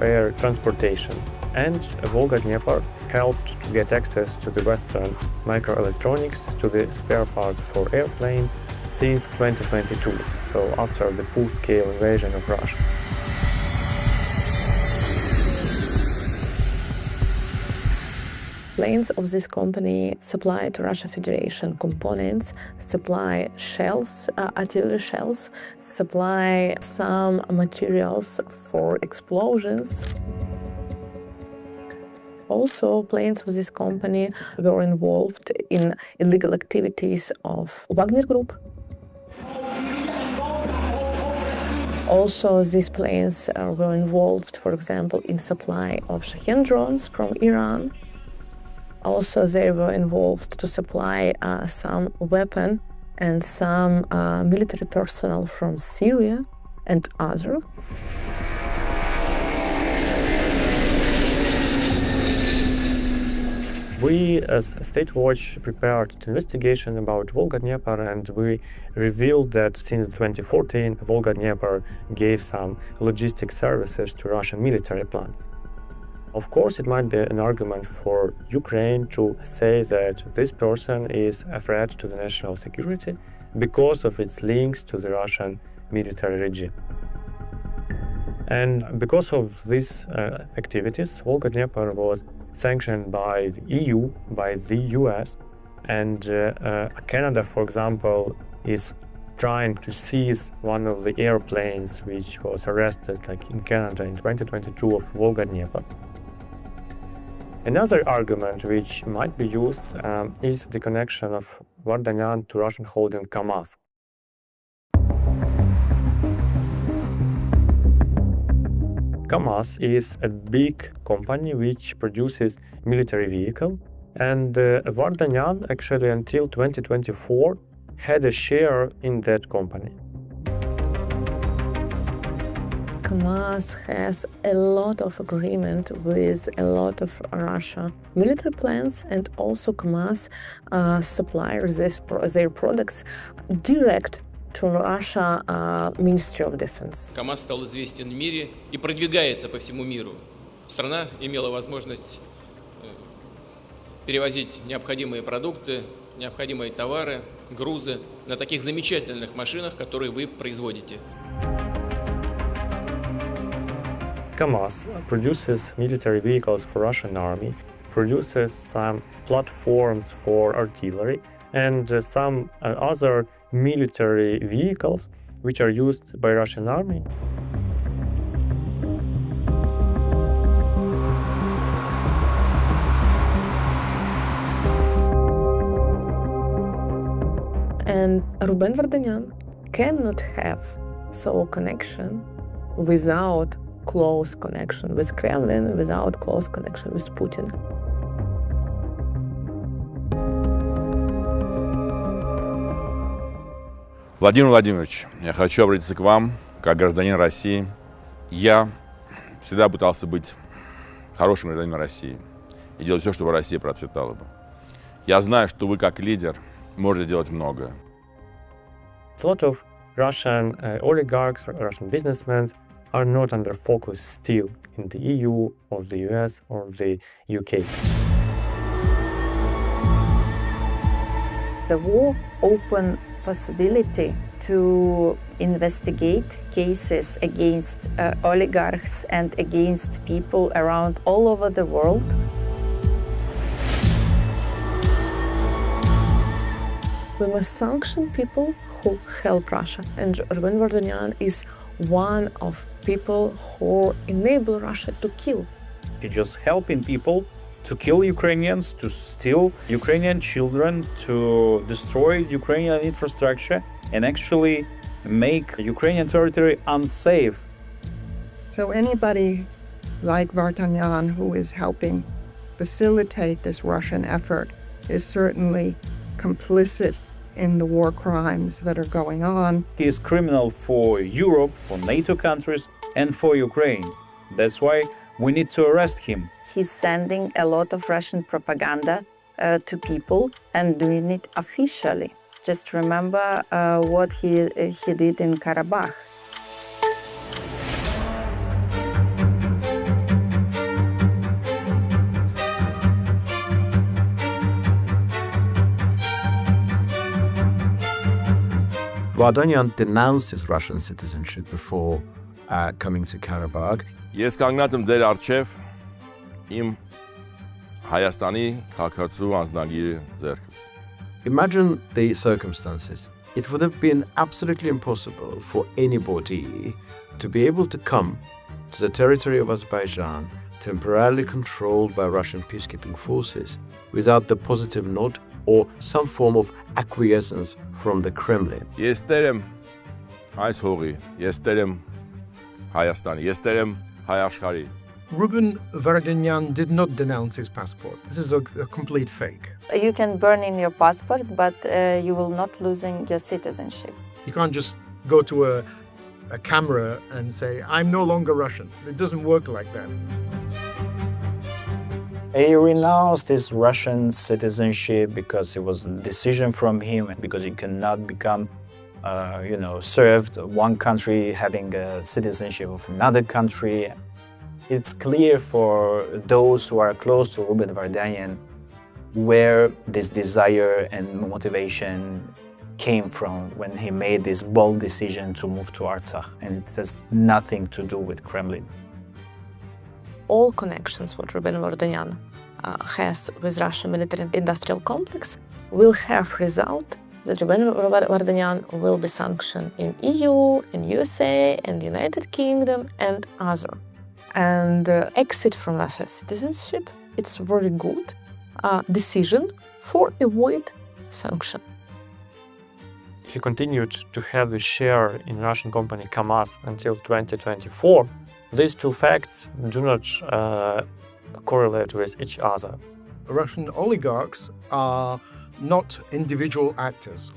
air transportation, and Volga-Dnieper helped to get access to the Western microelectronics to the spare parts for airplanes since 2022, so after the full-scale invasion of Russia. Planes of this company supply to Russia Federation components, supply shells, artillery shells, supply some materials for explosions. Also, planes of this company were involved in illegal activities of Wagner Group. Also, these planes were involved, for example, in supply of Shahed drones from Iran. Also, they were involved to supply some weapon and some military personnel from Syria and other. We, as State Watch, prepared an investigation about Volga-Dnieper, and we revealed that since 2014, Volga-Dnieper gave some logistic services to Russian military plant. Of course, it might be an argument for Ukraine to say that this person is a threat to the national security because of its links to the Russian military regime. And because of these activities, Volga-Dnieper was sanctioned by the EU, by the US, and Canada, for example, is trying to seize one of the airplanes which was arrested in Canada in 2022 of Volga-Dnieper. Another argument which might be used is the connection of Vardanyan to Russian holding KAMAZ. KAMAZ is a big company which produces military vehicles, and Vardanyan actually until 2024 had a share in that company. KAMAZ has a lot of agreement with a lot of Russia military plants, and also KAMAZ supplies their products direct to Russia Ministry of Defense. КАМАЗ стал известен в мире и продвигается по всему миру. Страна имела возможность перевозить необходимые продукты, необходимые товары, грузы на таких замечательных машинах, которые вы производите. KAMAZ produces military vehicles for Russian army, produces some platforms for artillery, and some other military vehicles which are used by Russian army. And Ruben Vardanyan cannot have so connection without close connection with Kremlin, without close connection with Putin. Владимир Владимирович, я хочу обратиться к вам, как гражданин России. Я всегда пытался быть хорошим гражданином России и делать все, чтобы Россия процветала бы. Я знаю, что вы, как лидер, можете сделать многое. A lot of Russian oligarchs, Russian businessmen are not under focus still in the EU or the US or the UK. The war opened possibility to investigate cases against oligarchs and against people around all over the world. We must sanction people who help Russia, and Ruben Vardanyan is one of people who enable Russia to kill. You're just helping people to kill Ukrainians, to steal Ukrainian children, to destroy Ukrainian infrastructure, and actually make Ukrainian territory unsafe. So anybody like Vardanyan who is helping facilitate this Russian effort is certainly complicit in the war crimes that are going on. He is criminal for Europe, for NATO countries, and for Ukraine. That's why we need to arrest him. He's sending a lot of Russian propaganda to people and doing it officially. Just remember what he did in Karabakh. Vardanyan denounced Russian citizenship before coming to Karabakh. Ես կանգնած եմ դեր առջև իմ Հայաստանի քաղաքացու անձնագիրը ձեռքս։ Imagine the circumstances. It would have been absolutely impossible for anybody to be able to come to the territory of Azerbaijan, temporarily controlled by Russian peacekeeping forces, without the positive nod or some form of acquiescence from the Kremlin. Ես տեր եմ այս հողի, ես տեր եմ Հայաստանի, ես տեր եմ հայ աշխարհի։ Ruben Vardanyan did not denounce his passport. This is a complete fake. You can burn in your passport, but you will not losing your citizenship. You can't just go to a camera and say, I'm no longer Russian. It doesn't work like that. He renounced his Russian citizenship because it was a decision from him, because he cannot become, served one country having a citizenship of another country. It's clear for those who are close to Ruben Vardanyan where this desire and motivation came from when he made this bold decision to move to Artsakh, and it has nothing to do with Kremlin. All connections what Ruben Vardanyan has with Russian military-industrial complex will have result that Ruben Vardanyan will be sanctioned in EU, in USA, and United Kingdom, and other. And exit from Russian citizenship, it's very good decision for avoid sanction. He continued to have a share in Russian company KAMAZ until 2024. These two facts do not correlate with each other. Russian oligarchs are not individual actors.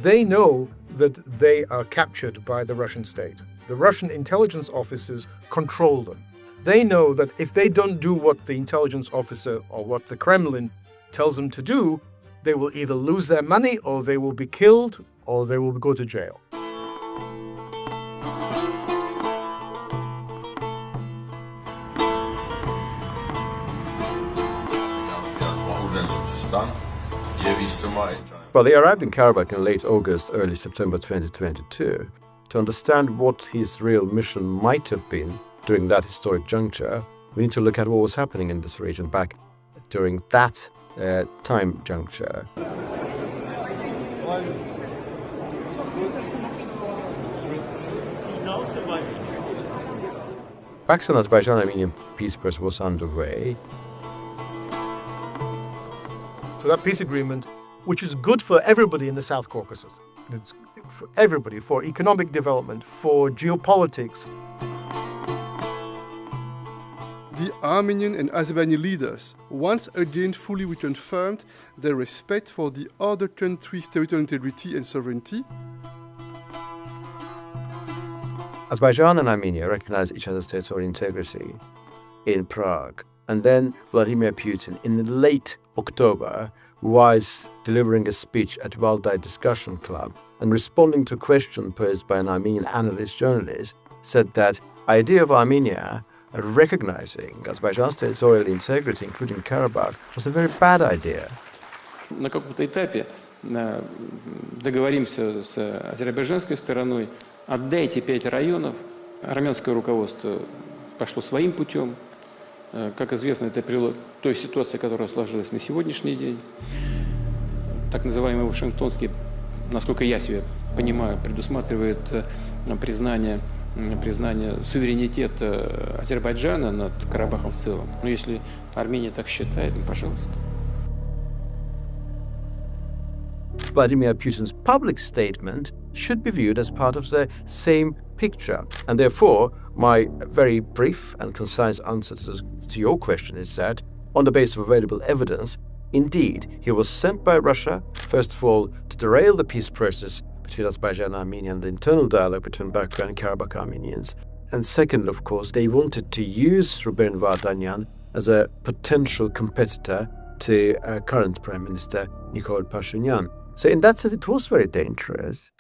They know that they are captured by the Russian state. The Russian intelligence officers control them. They know that if they don't do what the intelligence officer or what the Kremlin tells them to do, they will either lose their money or they will be killed or they will go to jail. Well, he arrived in Karabakh in late August, early September 2022. To understand what his real mission might have been during that historic juncture, we need to look at what was happening in this region back during that time juncture. Pakistan Azerbaijan-Armenian peace process was underway. So that peace agreement, which is good for everybody in the South Caucasus, it's for everybody, for economic development, for geopolitics. The Armenian and Azerbaijani leaders once again fully reconfirmed their respect for the other country's territorial integrity and sovereignty. Azerbaijan and Armenia recognized each other's territorial integrity in Prague. And then Vladimir Putin, in late October, was delivering a speech at Valdai Discussion Club and responding to a question posed by an Armenian journalist, said that idea of Armenia recognizing Azerbaijan's territorial integrity, including Karabakh, was a very bad idea. На каком-то этапе договоримся с азербайджанской стороной, отдайте 5 районов. Армянское руководство пошло своим путем. Как известно, это привело к той ситуации, которая сложилась на сегодняшний день. Так называемый Вашингтонский, насколько я себе понимаю, предусматривает признание суверенитета Азербайджана над Карабахом в целом. Но если Армения так считает, пожалуйста. Vladimir Putin's public statement should be viewed as part of the same picture. And therefore, my very brief and concise answer to your question is that, on the basis of available evidence, indeed, he was sent by Russia, first of all, to derail the peace process between Azerbaijan and Armenia and the internal dialogue between Baku and Karabakh Armenians. And second, of course, they wanted to use Ruben Vardanyan as a potential competitor to current Prime Minister Nikol Pashinyan. So in that sense, it was very dangerous.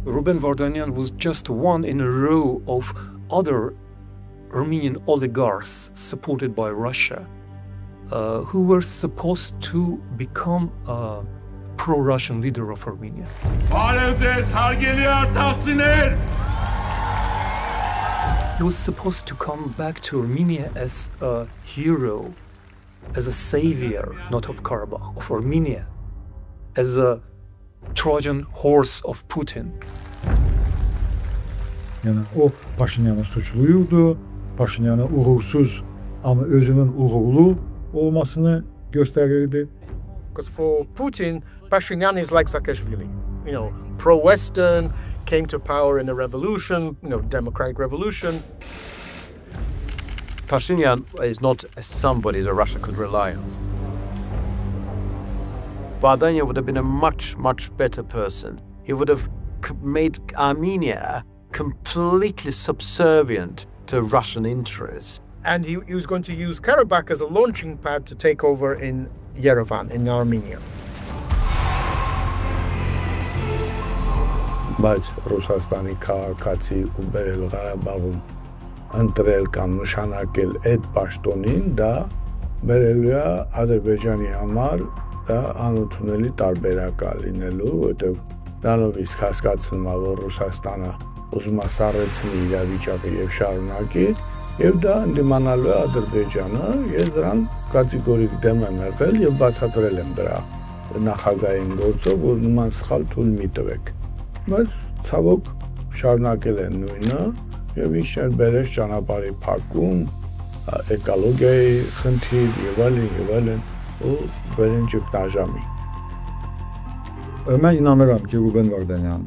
Ruben Vardanyan was just one in a row of other Armenian oligarchs supported by Russia who were supposed to become pro-Russian leader of Armenia. He was supposed to come back to Armenia as a hero, as a savior, not of Karabakh, of Armenia, as a Trojan horse of Putin. Yəni o Paşinyanı suçluyurdu, Paşinyanı uğursuz ama özünün uğurlu olmasını gösterirdi. Because for Putin, Pashinyan is like Saakashvili. You know, pro-Western, came to power in a revolution, democratic revolution. Pashinyan is not somebody that Russia could rely on. Vardanyan would have been a much, much better person. He would have made Armenia completely subservient to Russian interests. And he was going to use Karabakh as a launching pad to take over in Yerevan, in Armenia. Բայց Ռուսաստանի քաղաքացի ու բերել Ղարաբաղում ընտրել կամ նշանակել այդ պաշտոնին, դա բերելու է Ադրբեջանի համար դա անընդունելի տարբերակ լինելու, որտեղ դրանով իսկ հասկացնում է, որ Ռուսաստանը ուզում է սառեցնի իրավիճակը եւ շարունակի, եւ դա ընդդիմանալու է Ադրբեջանը, ես դրան կատեգորիկ դեմ եմ եղել եւ բացատրել եմ դրա նախագահային գործով, որ նման սխալ թույլ մի տվեք։ Բայց ցավոք շարունակել են նույնը եւ ինչ-որ բերես ճանապարհի փակում, էկոլոգիայի խնդիր եւ այլն ու բերեն ճգնաժամի։ Mən inanıram ki, Ruben Vardanyan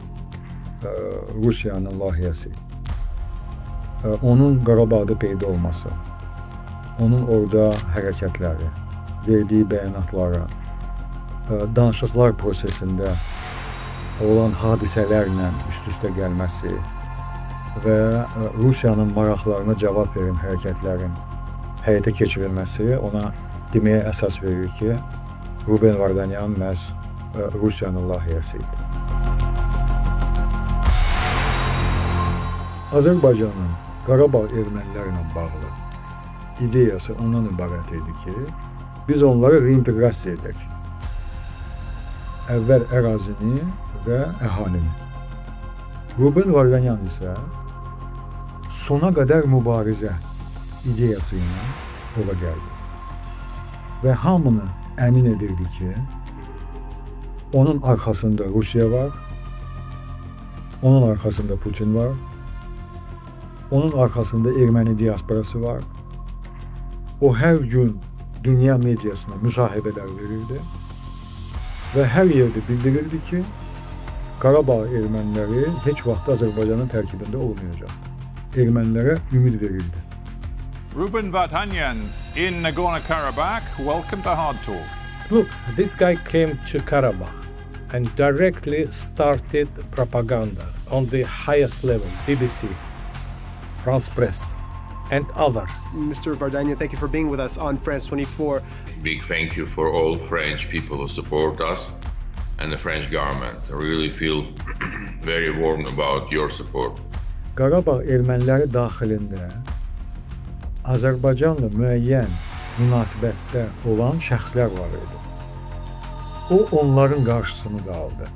Rusiyanın layihəsi, onun Qarabağda peyda olması, onun orada hərəkətləri, verdiyi bəyanatlara, danışıqlar prosesində olan hadisələrlə üst-üstə gəlməsi və Rusiyanın maraqlarına cavab verən hərəkətlərin həyata keçirilməsi ona deməyə əsas verir ki, Ruben Vardanyan məhz Rusiyanın layihəsi idi. Azərbaycanın Qarabağ ermənilərlə bağlı ideyası ondan ibarət idi ki, biz onları reinteqrasiya edək. Əvvəl ərazini və əhalini. Ruben Vardanyan isə sona qədər mübarizə ideyası ilə ora gəldi. Və hamını əmin edirdi ki, onun arxasında Rusiya var, onun arxasında Putin var, onun arxasında erməni diasporası var. O hər gün dünya mediasına müsahibələr verirdi və hər yerdə bildirirdi ki, Qarabağ erməniləri heç vaxt Azərbaycanın tərkibində olmayacaqdır. Ermənilərə ümid verildi. Ruben Vardanyan in Nagorno-Karabakh, welcome to Hard Talk. Look, this guy came to Karabakh and directly started propaganda on the highest level, BBC, France Press, and other. Mr. Vardanyan, thank you for being with us on France 24. Big thank you for all French people who support us and the French government. I really feel very warm about your support. Qarabağ erməniləri daxilində Azərbaycanla müəyyən münasibətdə olan şəxslər var idi. O, onların qarşısını da aldı.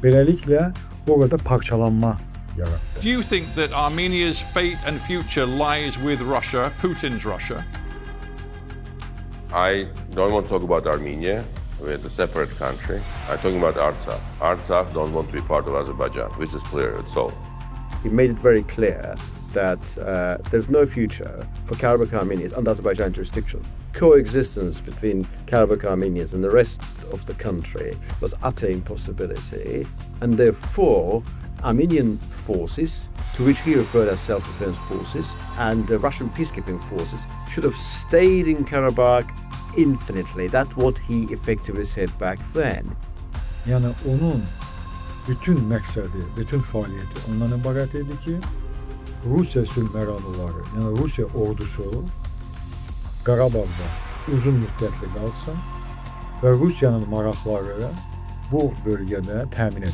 Beləliklə, orada parçalanma yarattı. Do you think that Armenia's fate and future lies with Russia, Putin's Russia? I don't want to talk about Armenia. We're a separate country. I'm talking about Artsakh. Artsakh don't want to be part of Azerbaijan. This is clear, it's all. He made it very clear that there's no future for Karabakh Armenians under Azerbaijan jurisdiction. Coexistence between Karabakh Armenians and the rest of the country was utter impossibility, and therefore Armenian forces, to which he referred as self-defense forces, and the Russian peacekeeping forces should have stayed in Karabakh infinitely. That's what he effectively said back then. Yəni onun bütün məqsədi, bütün fəaliyyəti ondan ibarət idi ki, Rusiya sülhməramlıları, yəni Rusiya ordusu Qarabağda uzun müddətli qalsın və Rusiyanın maraqları bu bölgədə təmin edilir.